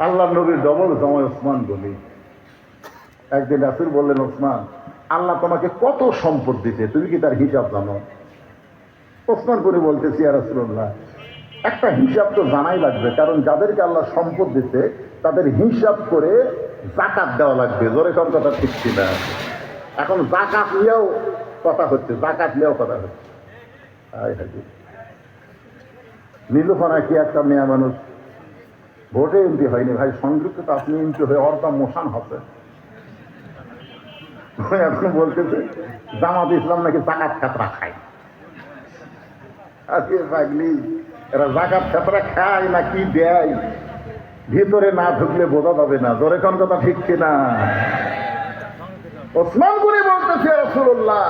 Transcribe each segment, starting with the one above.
আল্লাহ নবীর ডবল জামাই ওসমান গনি। একদিন রাসূল বললেন, ওসমান, আল্লাহ তোমাকে কত সম্পদ দিতে, তুমি কি তার হিসাব জানো? ওসমান গনি বলতেছি, ইয়া রাসূলুল্লাহ, একটা হিসাব তো জানাই লাগবে, কারণ যাদেরকে আল্লাহ সম্পদ দিতে তাদের হিসাব করে যাকাত দেওয়া লাগবে। জোরে কোন কথা ঠিক ছিল। এখন যাকাত নিয়েও কথা হচ্ছে, যাকাত নিয়েও কথা হচ্ছে। নীলুফানা কি একটা মেয়ে মানুষ, ভোটে এমপি হয়নি ভাই, সংযুক্ত তো আপনি এমপি হয়ে অর্ধা মোশান হবে। এখন বলতেছে জামাত ইসলাম নাকি জাকাত খাতরা খায়। আজকে পাগলি, এরা জাকাত খাতরা খায় না কি দেয়, ভিতরে না ঢুকলে বোঝা যাবে না। জোরে কোন কথা ঠিক কিনা? ওসমান গনি বলতেছে, রাসূলুল্লাহ,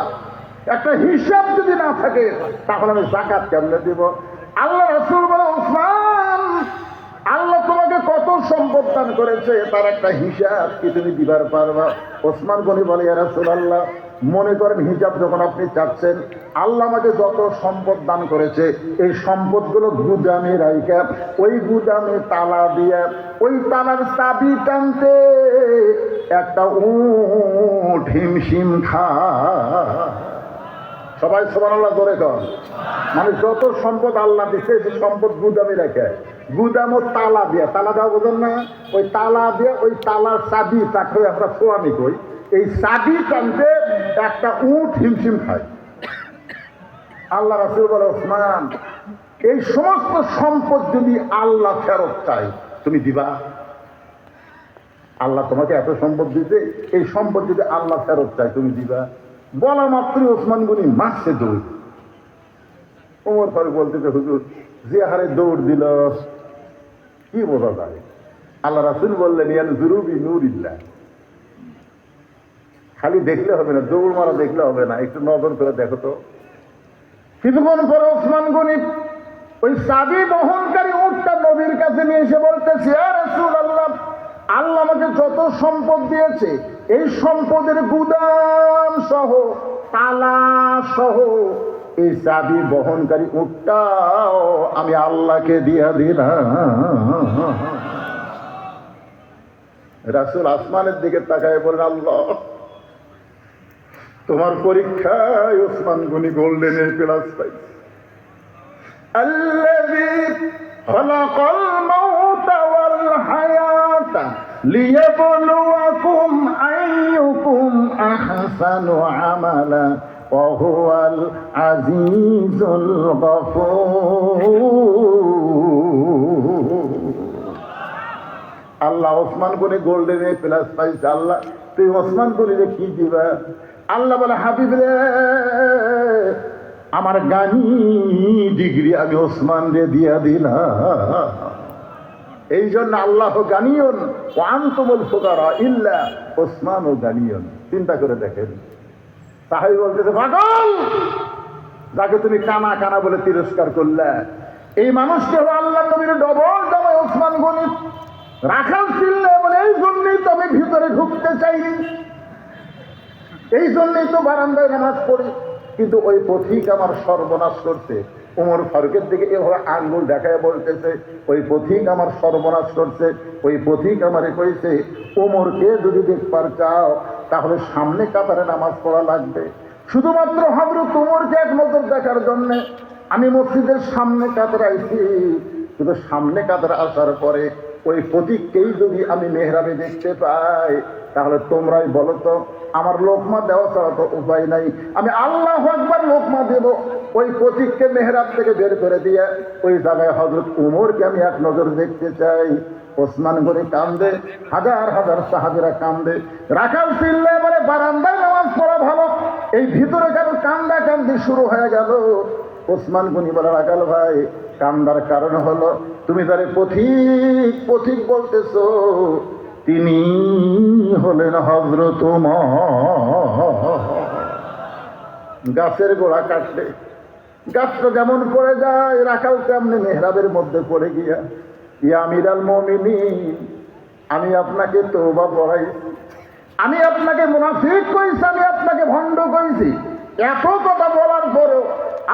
একটা হিসাব যদি না থাকে তাহলে আমি যাকাত কেমনে দিব? আল্লাহ রাসূল বলে, ওসমান, আল্লাহ তোমাকে কত সম্পদ দান করেছে তার একটা হিসাব কি তুমি দিবার পারবা? ওসমান গনি বলে, ইয়া রাসূলুল্লাহ, মনে করেন হিসাব যখন আপনি চাচ্ছেন, আল্লাহ আমাকে যত সম্পদ দান করেছে এই সম্পদগুলো গুদামে রাইখা ওই গুদামে তালা দিয়ে ওই তালার চাবি টানতে একটা উট হিমশিম খা। সবাই সুবহানাল্লাহ জোরে কর। মানে যত সম্পদ আল্লাহ দিচ্ছে সেই সম্পদ গুদামে রাখে, গুদামও তালা দিয়ে, তালা দেওয়া বোঝেন না? ওই তালা দিয়ে ওই তালার চাবি, তাকে আমরা সোয়ানি কই, এই চাবি টানতে একটা উট হিমশিম খায়। আল্লাহ রাসূল বলে, ওসমান, এই সমস্ত সম্পদ যদি আল্লাহ ফেরত চাই তুমি দিবা? আল্লাহ তোমাকে এত সম্পদ দিতে, এই সম্পদ যদি আল্লাহ ফেরত চাই তুমি দিবা? বলা মাত্রই ওসমান গনি মারছে দৌড়। ওমর ফারুক বলতেছে, হুজুর, যে হারে দৌড় দিল কি বোঝা যায়? আল্লাহ রাসূল বললেন, ইয়ানজুরু বিনুরিল্লাহ, খালি দেখলে হবে না, দৌড় মারা দেখলে হবে না, একটু নজর করে দেখো তো। কিছুক্ষণ পরে ওসমান গনি ওই চাবি বহনকারী উটটা নবীর কাছে নিয়ে এসে বলতেছে, ইয়া রাসূলুল্লাহ, আল্লাহ আমাকে যত সম্পদ দিয়েছে এই সম্পদের গুদাম সহ তালা সহ এই চাবি বহনকারী উটটাও আমি আল্লাহকে দিয়া দিলাম। রাসূল আসমানের দিকে তাকায় বলেন, আল্লাহ, তোমার পরীক্ষায় Osman Goni golden A plus পাইছে। আল্লাযী খালাকাল মাউতা ওয়াল হায়াতা লিয়াবলুয়াকুম আইয়ুকুম আহসানু আমালা ওয়া হুয়াল আজিজুল গফুর। আল্লাহ Osman Goni golden A plus পাইছে। আল্লাহ, তুই ওসমান গনিরে কি দিবা? আল্লাহ বলে, হাবিব রে, আমার গানি ডিগ্রি আমি ওসমান রে দিয়া দিলাম। এই জন্য আল্লাহ গানিয়ন ওয়া আনতুমুল ফুকারা ইল্লা ওসমান ও গানিয়ন। চিন্তা করে দেখেন, সাহাবী বলতেছে, পাগল, যাকে তুমি কানা কানা বলে তিরস্কার করলে, এই মানুষকে আল্লাহ নবীর ডবল জামাই ওসমান গনি রাখাল ছিল বলে এই জন্যই তো আমি ভিতরে ঢুকতে চাইনি, এই জন্যই তো বারান্দায় নামাজ পড়ি। কিন্তু ওই পথিক আমার সর্বনাশ করছে। ওমর ফারুকের দিকে এভাবে আঙ্গুল দেখায় বলতেছে, ওই পথিক আমার সর্বনাশ করছে, ওই পথিক আমারে কইছে, ওমরকে যদি দেখবার চাও তাহলে সামনে কাতারে নামাজ পড়া লাগবে। শুধুমাত্র হযরত ওমরকে এক নজর দেখার জন্য আমি মসজিদের সামনে কাতারে আইছি, কিন্তু সামনে কাতারে আসার পরে ওই পথিককেই যদি আমি মেহরাবে দেখতে পাই তাহলে তোমরাই বলো তো, আমার লোকমা দেওয়া ছাড়া তো উপায় নাই, আমি আল্লাহু আকবার লোকমা দেব। ওই পথিককে মেহরাব থেকে বের করে দিয়ে ওই জায়গায় হযরত ওমরকে আমি এক নজর দেখতে চাই। ওসমান গনি কান্দে, হাজার হাজার সাহাবীরা কান্দে। রাখাল চিল্লায় বলে, বারান্দায় নামাজ পড়া ভালো, এই ভিতরে কেন কান্দা কান্দি শুরু হয়ে গেল? ওসমান গনি বলে, রাখাল ভাই, কান্দার কারণ হলো তুমি যারে পথিক পথিক বলতেছো তিনি হলেন হযরত ওমর। গাছের গোড়া কাটলে গাছটা যেমন পড়ে যায়, রাখাল তেমনি মেহরাবের মধ্যে পড়ে গিয়া, ইয়া আমিরাল মুমিনিন, আমি আপনাকে তওবা পড়াইছি, আমি আপনাকে মুনাফিক কইছি, আমি আপনাকে ভণ্ড কইছি, এত কথা বলার পরও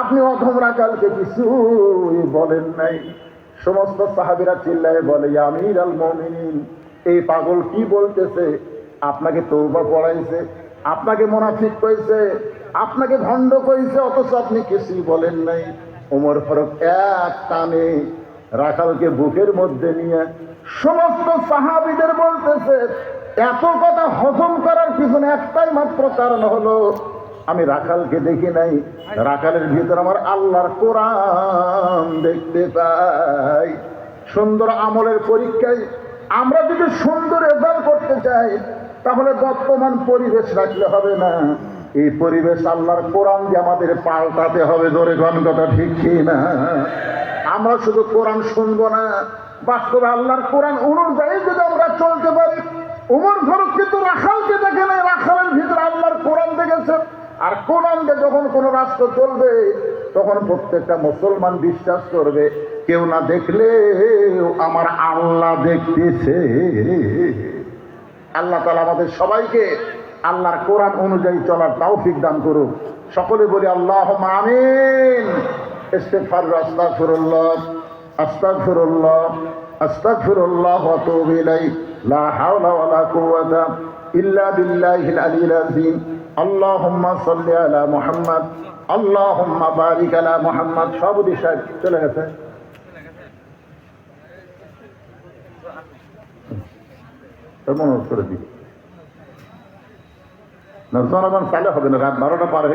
আপনি অধম রাখালকে কিছুই বলেন নাই। সমস্ত সাহাবীরা চিল্লায় বলে, ইয়া আমিরুল মুমিনিন, এই পাগল কি বলতেছে? আপনাকে তওবা পড়াইছে, আপনাকে মুনাফিক কইছে, আপনাকে ভণ্ড কইছে, অথচ আপনি কিছুই বলেন নাই। ওমর ফারুক এক টানে রাখালকে বুকের মধ্যে নিয়ে সমস্ত সাহাবীদের বলতেছে, এত কথা হজম করার পিছনে একটাই মাত্র কারণ হলো, আমি রাখালকে দেখি নাই, রাখালের ভিতর আমার আল্লাহর কোরআন দেখতে পাই। সুন্দর আমলের পরীক্ষায় আমরা যদি সুন্দর রেজাল্ট করতে চাই, তাহলে বর্তমান পরিবেশ রাখলে হবে না, এই পরিবেশ আল্লাহর কোরআন দিয়ে আমাদের পাল্টাতে হবে। ধরে কোন কথা ঠিক কি না? আমরা শুধু কোরআন শুনবো না, বাস্তবে আল্লাহর কোরআন অনুযায়ী যদি আমরা চলতে পারি। ওমর ফারুক কিন্তু রাখালকে দেখে নাই, রাখালের ভিতরে আল্লাহর কোরআন দেখেছে। আর কোরআনকে যখন কোন রাষ্ট্র চলবে, তখন প্রত্যেকটা মুসলমান বিশ্বাস করবে, কেউ না দেখলে আমার আল্লাহ দেখতেছে। আল্লাহ তাআলা আমাদের সবাইকে আল্লাহর কোরআন অনুযায়ী চলার তৌফিক দান করুক। সকলে বলি আল্লাহুম্মা আমিন। ইস্তিগফার, আস্তাগফিরুল্লাহ, আস্তাগফিরুল্লাহ, আস্তাগফিরুল্লাহ ওয়া আতুবু ইলাইহি, লা হাওলা ওয়া লা কুওয়াতা ইল্লা বিল্লাহিল আলিয়্যিল আযীম। আল্লাহুম্মা সাল্লি আলা মুহাম্মদ, আল্লাহুম্মা বারিক আলা মুহাম্মদ। সভাপতি সাহেব চলে গেছে, মনে করে দিই না, জনগণ চালে হবে না, রাত 12টা পার হয়ে